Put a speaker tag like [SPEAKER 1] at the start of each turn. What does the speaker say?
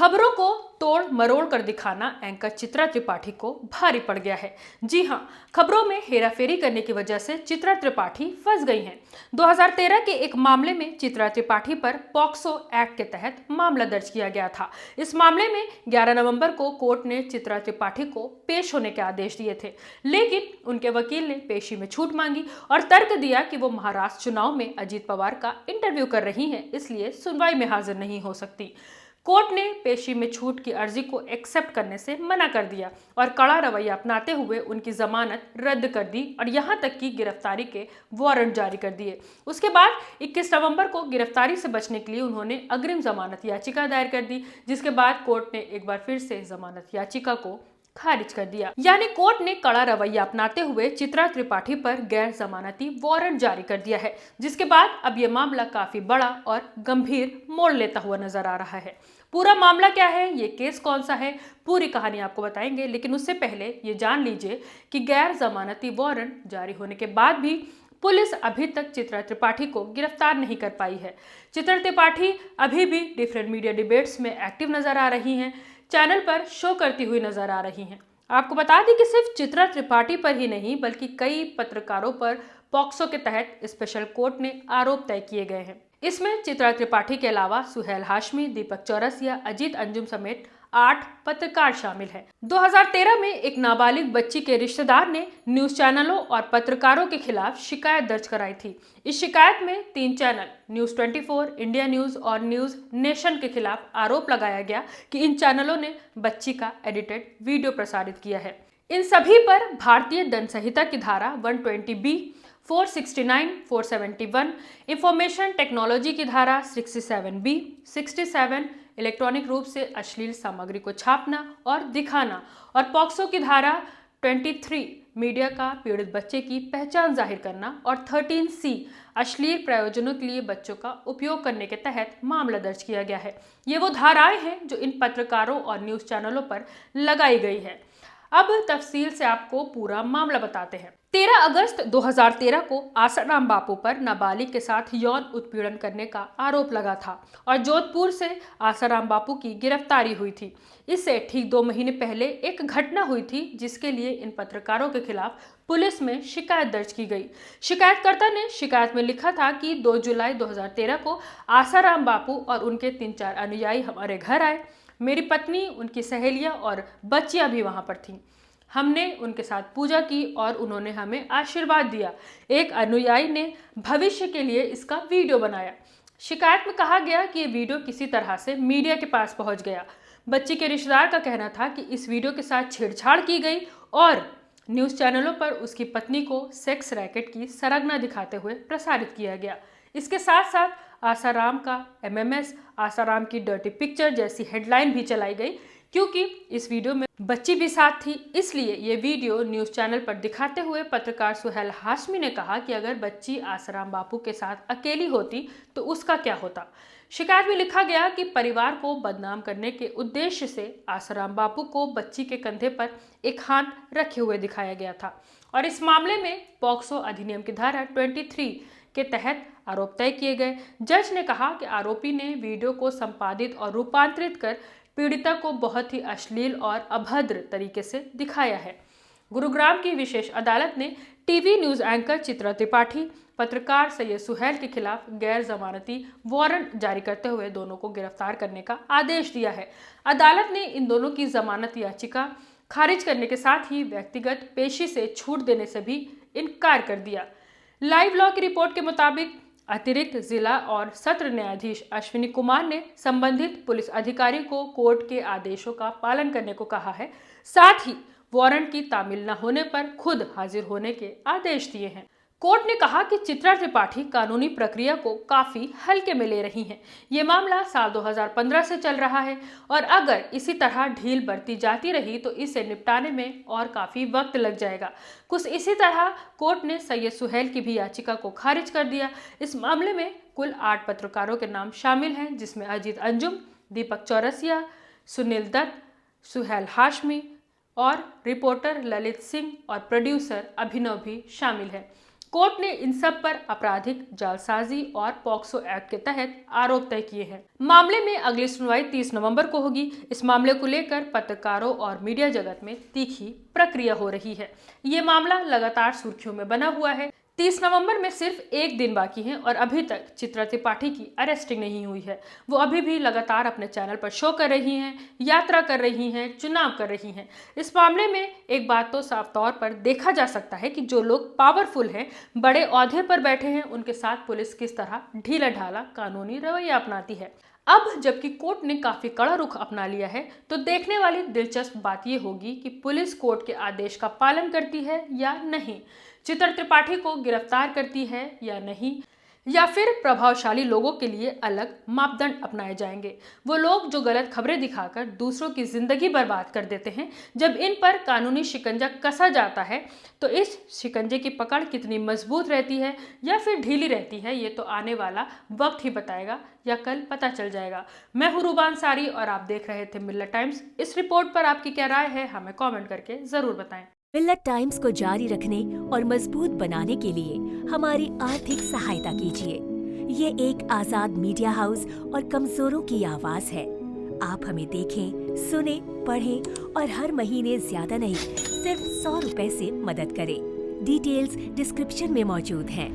[SPEAKER 1] खबरों को तोड़ मरोड़ कर दिखाना एंकर चित्रा त्रिपाठी को भारी पड़ गया है। जी हां, खबरों में हेराफेरी करने की वजह से चित्रा त्रिपाठी फंस गई हैं। 2013 के एक मामले में चित्रा त्रिपाठी पर पॉक्सो एक्ट के तहत मामला दर्ज किया गया था। इस मामले में 11 नवंबर को कोर्ट ने चित्रा त्रिपाठी को पेश होने के आदेश दिए थे, लेकिन उनके वकील ने पेशी में छूट मांगी और तर्क दिया कि वो महाराष्ट्र चुनाव में अजीत पवार का इंटरव्यू कर रही हैं, इसलिए सुनवाई में हाजिर नहीं हो सकती। कोर्ट ने पेशी में छूट की अर्जी को एक्सेप्ट करने से मना कर दिया और कड़ा रवैया अपनाते हुए उनकी जमानत रद्द कर दी और यहां तक कि गिरफ्तारी के वारंट जारी कर दिए। उसके बाद 21 नवंबर को गिरफ्तारी से बचने के लिए उन्होंने अग्रिम जमानत याचिका दायर कर दी, जिसके बाद कोर्ट ने एक बार फिर से जमानत याचिका को खारिज कर दिया। यानी कोर्ट ने कड़ा रवैया अपनाते हुए चित्रा त्रिपाठी पर गैर जमानती वारंट जारी कर दिया है, जिसके बाद अब यह मामला काफी बड़ा और गंभीर मोड़ लेता हुआ नजर आ रहा है। पूरा मामला क्या है, ये केस कौन सा है, पूरी कहानी आपको बताएंगे, लेकिन उससे पहले ये जान लीजिए कि गैर जमानती वारंट जारी होने के बाद भी पुलिस अभी तक चित्रा त्रिपाठी को गिरफ्तार नहीं कर पाई है। चित्रा त्रिपाठी अभी भी डिफरेंट मीडिया डिबेट्स में एक्टिव नजर आ रही हैं, चैनल पर शो करती हुई नजर आ रही हैं। आपको बता दें कि सिर्फ चित्रा त्रिपाठी पर ही नहीं बल्कि कई पत्रकारों पर पॉक्सो के तहत स्पेशल कोर्ट ने आरोप तय किए गए हैं। इसमें चित्रा त्रिपाठी के अलावा सुहेल हाशमी, दीपक चौरसिया, अजीत अंजुम समेत 8 पत्रकार शामिल हैं। 2013 में एक नाबालिग बच्ची के रिश्तेदार ने न्यूज चैनलों और पत्रकारों के खिलाफ शिकायत दर्ज कराई थी। इस शिकायत में 3 चैनल न्यूज 24, इंडिया न्यूज और न्यूज नेशन के खिलाफ आरोप लगाया गया कि इन चैनलों ने बच्ची का एडिटेड वीडियो प्रसारित किया है। इन सभी पर भारतीय दंड संहिता की धारा 120B, 469, 471, इंफॉर्मेशन टेक्नोलॉजी की धारा 67B, 67 इलेक्ट्रॉनिक रूप से अश्लील सामग्री को छापना और दिखाना और पॉक्सो की धारा 23 मीडिया का पीड़ित बच्चे की पहचान जाहिर करना और 13C अश्लील प्रयोजनों के लिए बच्चों का उपयोग करने के तहत मामला दर्ज किया गया है। ये वो धाराएं हैं जो इन पत्रकारों और न्यूज चैनलों पर लगाई गई है। अब तफसील से आपको पूरा मामला बताते हैं। 13 अगस्त 2013 को आसाराम बापू पर नाबालिग के साथ यौन उत्पीड़न करने का आरोप लगा था और जोधपुर से आसाराम बापू की गिरफ्तारी हुई थी। इससे ठीक 2 महीने पहले एक घटना हुई थी जिसके लिए इन पत्रकारों के खिलाफ पुलिस में शिकायत दर्ज की गई। शिकायतकर्ता ने शिकायत में लिखा था कि 2 जुलाई 2013 को आसाराम बापू और उनके 3-4 अनुयायी हमारे घर आए। मेरी पत्नी, उनकी सहेलियां और बच्चियां भी वहां पर थीं। हमने उनके साथ पूजा की और उन्होंने हमें आशीर्वाद दिया। एक अनुयायी ने भविष्य के लिए इसका वीडियो बनाया। शिकायत में कहा गया कि ये वीडियो किसी तरह से मीडिया के पास पहुंच गया। बच्ची के रिश्तेदार का कहना था कि इस वीडियो के साथ छेड़छाड़ की गई और न्यूज़ चैनलों पर उसकी पत्नी को सेक्स रैकेट की सरगना दिखाते हुए प्रसारित किया गया। इसके साथ साथ आसाराम का MMS, आसाराम की डर्टी पिक्चर जैसी हेडलाइन भी चलाई गई। क्योंकि इस वीडियो में बच्ची भी साथ थी, इसलिए ये वीडियो न्यूज़ चैनल पर दिखाते हुए पत्रकार सुहेल हाशमी ने कहा कि अगर बच्ची आसाराम बापू के साथ अकेली होती तो उसका क्या होता। शिकायत में लिखा गया कि परिवार को बदनाम करने के उद्देश्य से आसाराम बापू को बच्ची के कंधे पर एक हाथ रखे हुए दिखाया गया था और इस मामले में पॉक्सो अधिनियम की धारा 23 के तहत आरोप तय किए गए। जज ने कहा कि आरोपी ने वीडियो को संपादित और रूपांतरित कर पीड़िता को बहुत ही अश्लील और अभद्र तरीके से दिखाया है। गुरुग्राम की विशेष अदालत ने TV news anchor Chitra Tripathi, पत्रकार सैयद सुहेल के खिलाफ गैर जमानती वारंट जारी करते हुए दोनों को गिरफ्तार करने का आदेश दिया है। अदालत ने इन दोनों की जमानत याचिका खारिज करने के साथ ही व्यक्तिगत पेशी से छूट देने से भी इनकार कर दिया। लाइव लॉ की रिपोर्ट के मुताबिक अतिरिक्त जिला और सत्र न्यायाधीश अश्विनी कुमार ने संबंधित पुलिस अधिकारी को कोर्ट के आदेशों का पालन करने को कहा है, साथ ही वारंट की तामील न होने पर खुद हाजिर होने के आदेश दिए हैं। कोर्ट ने कहा कि चित्रा त्रिपाठी कानूनी प्रक्रिया को काफी हल्के में ले रही हैं। ये मामला साल 2015 से चल रहा है और अगर इसी तरह ढील बरती जाती रही तो इसे निपटाने में और काफी वक्त लग जाएगा। कुछ इसी तरह कोर्ट ने सैयद सुहेल की भी याचिका को खारिज कर दिया। इस मामले में कुल 8 पत्रकारों के नाम शामिल हैं, जिसमें अजीत अंजुम, दीपक चौरसिया, सुनील दत्त, सुहेल हाशमी और रिपोर्टर ललित सिंह और प्रोड्यूसर अभिनव भी शामिल है। कोर्ट ने इन सब पर आपराधिक जालसाजी और पॉक्सो एक्ट के तहत आरोप तय किए हैं। मामले में अगली सुनवाई 30 नवंबर को होगी। इस मामले को लेकर पत्रकारों और मीडिया जगत में तीखी प्रक्रिया हो रही है। ये मामला लगातार सुर्खियों में बना हुआ है। 30 नवंबर में सिर्फ एक दिन बाकी है और अभी तक चित्रा त्रिपाठी की अरेस्टिंग नहीं हुई है। वो अभी भी लगातार अपने चैनल पर शो कर रही हैं, यात्रा कर रही हैं, चुनाव कर रही हैं। इस मामले में एक बात तो साफ तौर पर देखा जा सकता है कि जो लोग पावरफुल हैं, बड़े ओहदे पर बैठे हैं, उनके साथ पुलिस किस तरह ढीला ढाला कानूनी रवैया अपनाती है। अब जबकि कोर्ट ने काफी कड़ा रुख अपना लिया है, तो देखने वाली दिलचस्प बात यह होगी कि पुलिस कोर्ट के आदेश का पालन करती है या नहीं, चित्रा त्रिपाठी को गिरफ्तार करती है या नहीं, या फिर प्रभावशाली लोगों के लिए अलग मापदंड अपनाए जाएंगे। वो लोग जो गलत खबरें दिखाकर दूसरों की जिंदगी बर्बाद कर देते हैं, जब इन पर कानूनी शिकंजा कसा जाता है तो इस शिकंजे की पकड़ कितनी मजबूत रहती है या फिर ढीली रहती है, ये तो आने वाला वक्त ही बताएगा या कल पता चल जाएगा। मैं हूं रूबा अंसारी और आप देख रहे थे मिल्लत टाइम्स। इस रिपोर्ट पर आपकी क्या राय है, हमें कॉमेंट करके जरूर बताएं।
[SPEAKER 2] मिल्लत टाइम्स को जारी रखने और मजबूत बनाने के लिए हमारी आर्थिक सहायता कीजिए। ये एक आजाद मीडिया हाउस और कमजोरों की आवाज है। आप हमें देखें, सुने, पढ़ें और हर महीने ज्यादा नहीं, सिर्फ 100 रुपए से मदद करें। डिटेल्स डिस्क्रिप्शन में मौजूद हैं।